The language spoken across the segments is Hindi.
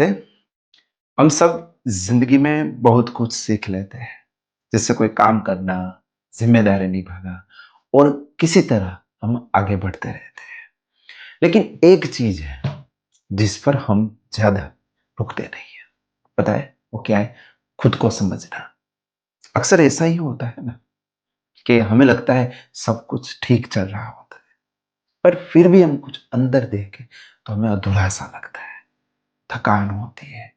थे, हम सब जिंदगी में बहुत कुछ सीख लेते हैं। जैसे कोई काम करना, जिम्मेदारी निभाना और किसी तरह हम आगे बढ़ते रहते हैं। लेकिन एक चीज है जिस पर हम ज्यादा रुकते नहीं है। पता है वो क्या है? खुद को समझना। अक्सर ऐसा ही होता है ना कि हमें लगता है सब कुछ ठीक चल रहा होता है, पर फिर भी हम कुछ अंदर देखें तो हमें अधूरा सा लगता है, थकान होती है।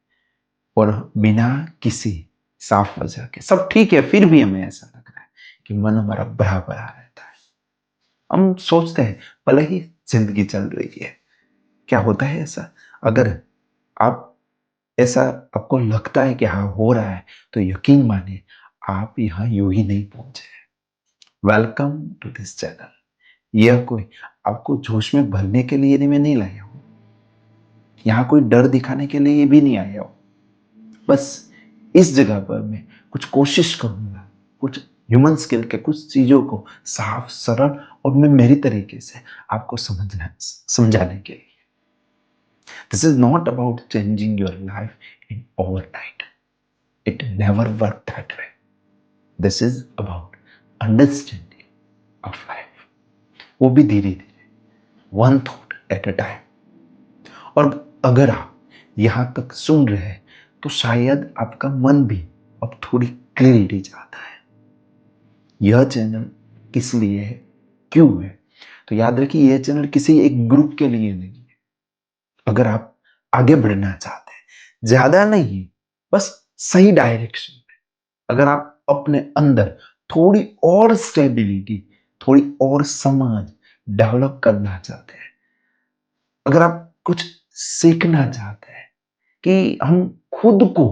और बिना किसी साफ वजह के सब ठीक है, फिर भी हमें ऐसा लग रहा है कि मन हमारा भरा भरा रहता है। हम सोचते हैं भले ही जिंदगी चल रही है, क्या होता है ऐसा? अगर आप ऐसा आपको लगता है कि हाँ हो रहा है, तो यकीन मानिए आप यहाँ यूं ही नहीं पहुंचे। Welcome to this channel. यह कोई आपको जोश में भरने के लिए मैं नहीं लाया हूँ, यहाँ कोई डर दिखाने के लिए भी नहीं आया हूँ। बस इस जगह पर मैं कुछ कोशिश करूंगा, कुछ ह्यूमन स्किल के कुछ चीजों को साफ सरल और मैं मेरी तरीके से आपको समझाने के लिए। This is not about changing your life in overnight. It never work that way. This is about understanding of life, वो भी धीरे धीरे, one thought at a time. और अगर आप यहां तक सुन रहे हैं तो शायद आपका मन भी अब थोड़ी क्लैरिटी चाहता है। यह चैनल किस लिए है, क्यों है? तो याद रखिए यह चैनल किसी एक ग्रुप के लिए नहीं है। अगर आप आगे बढ़ना चाहते हैं, ज्यादा नहीं, बस सही डायरेक्शन में, अगर आप अपने अंदर थोड़ी और स्टेबिलिटी, थोड़ी और समझ डेवलप करना चाहते हैं, अगर आप कुछ सीखना चाहते हैं कि हम खुद को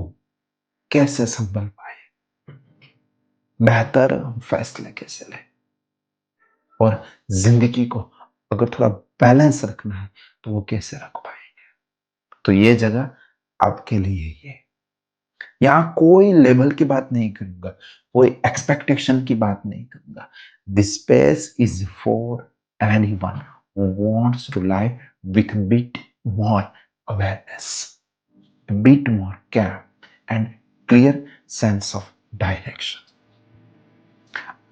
कैसे संभल पाए, बेहतर हम फैसले कैसे लें, और जिंदगी को अगर थोड़ा बैलेंस रखना है तो वो कैसे रख पाएंगे, तो ये जगह आपके लिए ही है। यहां कोई लेवल की बात नहीं करूंगा, कोई एक्सपेक्टेशन की बात नहीं करूंगा। This space is for anyone who wants to live with bit more awareness, bit more calm and clear sense of direction.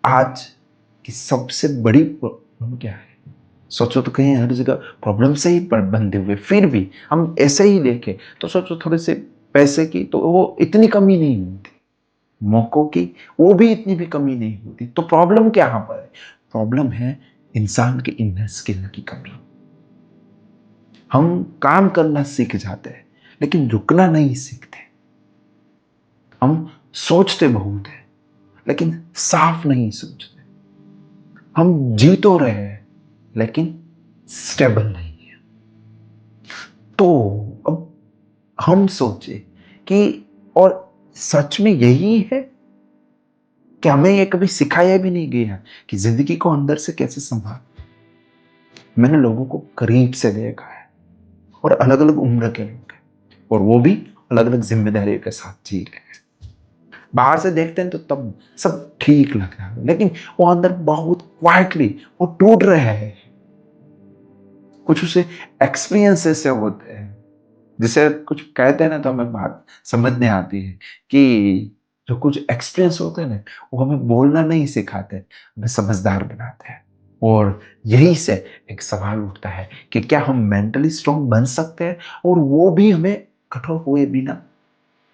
आज की सबसे बड़ी प्रॉब्लम क्या है? सोचो तो कहीं हर जगह प्रॉब्लम से ही बंधे हुए, फिर भी हम ऐसे ही देखें तो सोचो थोड़े से पैसे की तो वो इतनी कमी नहीं होती, मौकों की वो भी इतनी भी कमी नहीं होती। तो प्रॉब्लम क्या यहाँ पर है? प्रॉब्लम है इंसान के इनर स्किल की कमी। हम काम करना सीख जाते हैं लेकिन रुकना नहीं सीखते। हम सोचते बहुत है लेकिन साफ नहीं सोचते। हम जी तो रहे हैं लेकिन स्टेबल नहीं है। तो अब हम सोचे कि और सच में यही है कि हमें ये कभी सिखाया भी नहीं गया कि जिंदगी को अंदर से कैसे संभाल। मैंने लोगों को करीब से देखा है और अलग अलग उम्र के लोग हैं, और वो भी अलग अलग जिम्मेदारियों के साथ जी रहे हैं। बाहर से देखते हैं तो तब सब ठीक लग रहा है लेकिन वो अंदर बहुत क्वाइटली वो टूट रहे हैं। कुछ उसे एक्सपीरियंस ऐसे होते हैं जिसे कुछ कहते हैं ना तो हमें बात समझने आती है कि जो कुछ एक्सपीरियंस होते हैं ना वो हमें बोलना नहीं सिखाते, हमें समझदार बनाते हैं। और यही से एक सवाल उठता है कि क्या हम मेंटली स्ट्रांग बन सकते हैं, और वो भी हमें कठोर हुए बिना?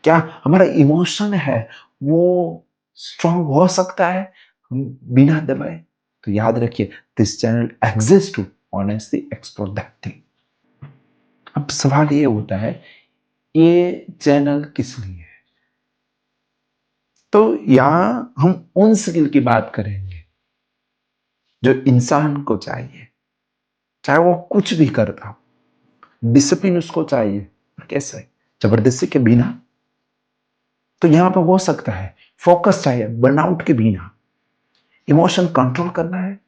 क्या हमारा इमोशन है वो स्ट्रांग हो सकता है हम बिना दबाए? तो याद रखिए this channel exist to honestly explore that thing. अब सवाल ये होता है ये चैनल किस लिए है? तो यहां हम उन स्किल की बात करेंगे जो इंसान को चाहिए, चाहे वो कुछ भी करता हो। डिसिप्लिन उसको चाहिए, पर कैसे? जबरदस्ती के बिना। तो यहां पर हो सकता है फोकस चाहिए बर्नआउट के बिना, इमोशन कंट्रोल करना है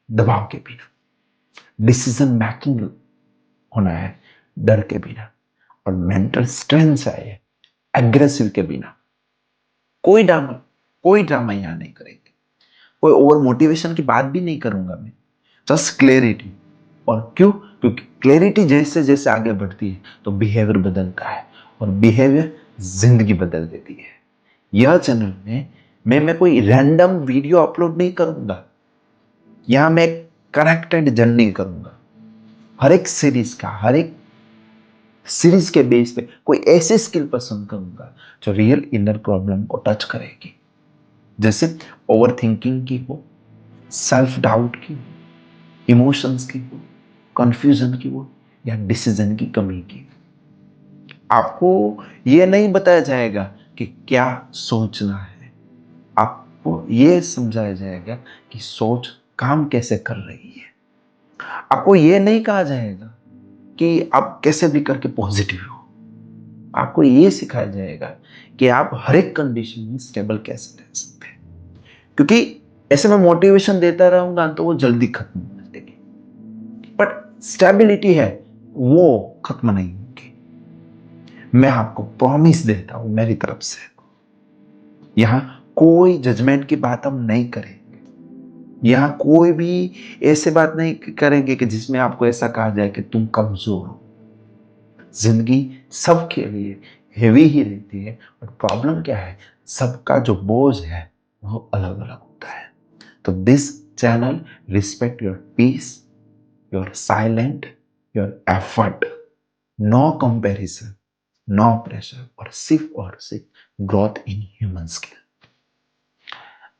दबाव के बिना, डिसीजन मेकिंग होना है डर के बिना, और मेंटल स्ट्रेंथ चाहिए एग्रेसिव के बिना। कोई ड्रामा, कोई ड्रामा यहां नहीं करेंगे, कोई ओवर मोटिवेशन की बात भी नहीं करूंगा मैं, जस्ट क्लैरिटी। और क्यों? क्योंकि क्लैरिटी जैसे जैसे आगे बढ़ती है तो बिहेवियर बदलता है, और बिहेवियर जिंदगी बदल देती है। यह चैनल में मैं कोई रैंडम वीडियो अपलोड नहीं करूंगा। यहां मैं कनेक्टेड जर्नी करूंगा। हर एक सीरीज के बेस पे कोई ऐसी स्किल पसंद करूंगा जो रियल इनर प्रॉब्लम को टच करेगी, जैसे ओवर थिंकिंग की हो, सेल्फ डाउट की हो, इमोशंस की हो, कंफ्यूजन की हो, या डिसीजन की कमी की। आपको यह नहीं बताया जाएगा कि क्या सोचना है, आपको यह समझाया जाएगा कि सोच काम कैसे कर रही है। आपको यह नहीं कहा जाएगा कि आप कैसे भी करके पॉजिटिव हो। आपको यह सिखाया जाएगा कि आप हर एक कंडीशन में स्टेबल कैसे रह सकते हैं, क्योंकि ऐसे में मोटिवेशन देता रहूंगा तो वो जल्दी खत्म हो जाएगी, बट स्टेबिलिटी है वो खत्म नहीं होगी। मैं आपको प्रॉमिस देता हूं मेरी तरफ से, यहां कोई जजमेंट की बात हम नहीं करेंगे। यहां कोई भी ऐसे बात नहीं करेंगे कि जिसमें आपको ऐसा कहा जाए कि तुम कमजोर हो। जिंदगी सबके लिए हेवी ही रहती है, और प्रॉब्लम क्या है, सबका जो बोझ है वो अलग अलग होता है। तो this channel respect your peace, your silent, your effort, no comparison, no pressure, और सिर्फ ग्रोथ इन ह्यूमन स्किल।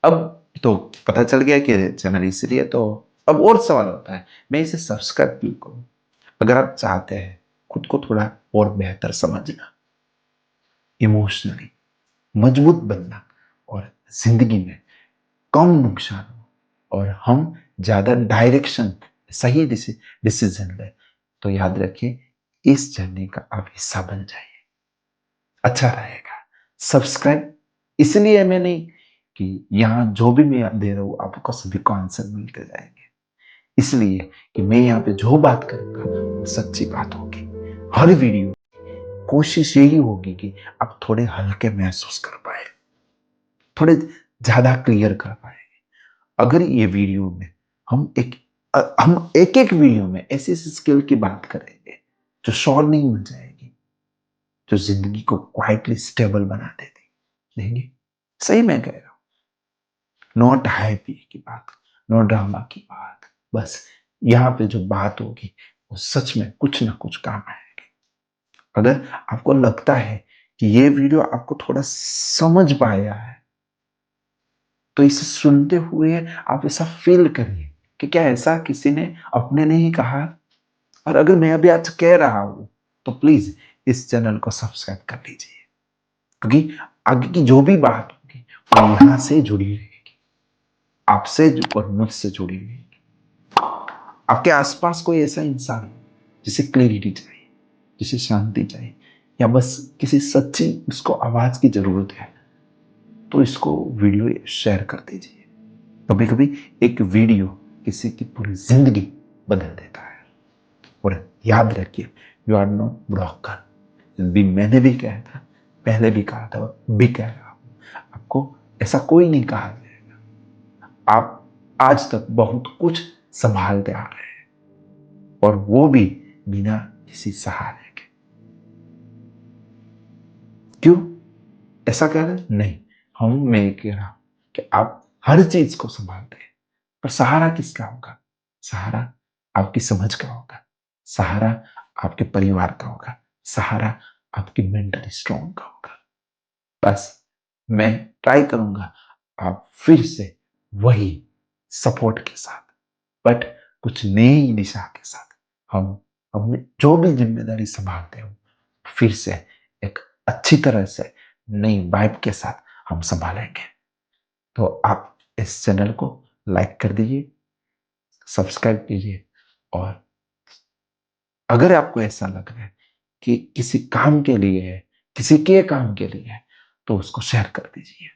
अब तो पता चल गया कि चैनल इसलिए, तो अब और सवाल होता है मैं इसे सब्सक्राइब क्यों करूं। अगर आप चाहते हैं खुद को थोड़ा और बेहतर समझना, इमोशनली मजबूत बनना, और जिंदगी में कम नुकसान हो, और हम ज्यादा डायरेक्शन सही डिसीजन ले, तो याद रखिए इस जर्नी का आप हिस्सा बन जाइए, अच्छा रहेगा। सब्सक्राइब इसलिए मैं नहीं कि यहां जो भी मैं दे रहा हूं आपको सभी को आंसर मिलते जाएंगे, इसलिए कि मैं यहाँ पे जो बात करूंगा वो सच्ची बात होगी। हर वीडियो कोशिश यही होगी कि आप थोड़े हल्के महसूस कर पाए, थोड़े ज्यादा क्लियर कर पाए। अगर ये वीडियो में हम एक एक वीडियो में ऐसी ऐसी स्किल की बात करेंगे जो शोर नहीं मिल जाएगी, जो जिंदगी को क्वाइटली स्टेबल बना देती देंगे। सही मैं कह रहा हूं, नॉट हाइपी की बात, नो ड्रामा की बात, बस यहाँ पे जो बात होगी वो सच में कुछ ना कुछ काम आएगी। अगर आपको लगता है कि ये वीडियो आपको थोड़ा समझ पाया है, तो इसे सुनते हुए आप ऐसा फील करिए कि क्या ऐसा किसी ने अपने ने ही कहा। और अगर मैं अभी आज कह रहा हूं तो प्लीज इस चैनल को सब्सक्राइब कर लीजिए, क्योंकि आगे की जो भी बात होगी वो यहां से जुड़ी रहेगी, आपसे और मुझसे जुड़ी रहेगी। आपके आसपास कोई ऐसा इंसान है जिसे क्लैरिटी चाहिए, जिसे शांति चाहिए, या बस किसी सच्ची उसको आवाज की जरूरत है, तो इसको वीडियो शेयर कर दीजिए। कभी कभी एक वीडियो किसी की पूरी जिंदगी बदल देता है। और याद रखिए, यू आर नॉट ब्रोकन। भी मैंने भी कहा था, पहले भी कहा था, भी कह रहा हूं, आपको ऐसा कोई नहीं कहा जाएगा। आप आज तक बहुत कुछ संभालते आ रहे हैं, और वो भी बिना किसी सहारे के। क्यों ऐसा कह रहे हैं? नहीं, मैं कह रहा हूं कि आप हर चीज को संभालते हैं, पर सहारा किसका होगा? सहारा आपकी समझ का होगा, सहारा आपके परिवार का होगा, सहारा आपकी मेंटली स्ट्रांग का होगा। बस मैं ट्राई करूंगा आप फिर से वही सपोर्ट के साथ, बट कुछ नई दिशा के साथ हम हम जो भी जिम्मेदारी संभालते हो फिर से एक अच्छी तरह से नई वाइब के साथ हम संभालेंगे। तो आप इस चैनल को लाइक कर दीजिए, सब्सक्राइब कीजिए, और अगर आपको ऐसा लग रहा है कि किसी काम के लिए है, किसी के काम के लिए है, तो उसको शेयर कर दीजिए।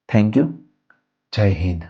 Thank you. जय हिंद।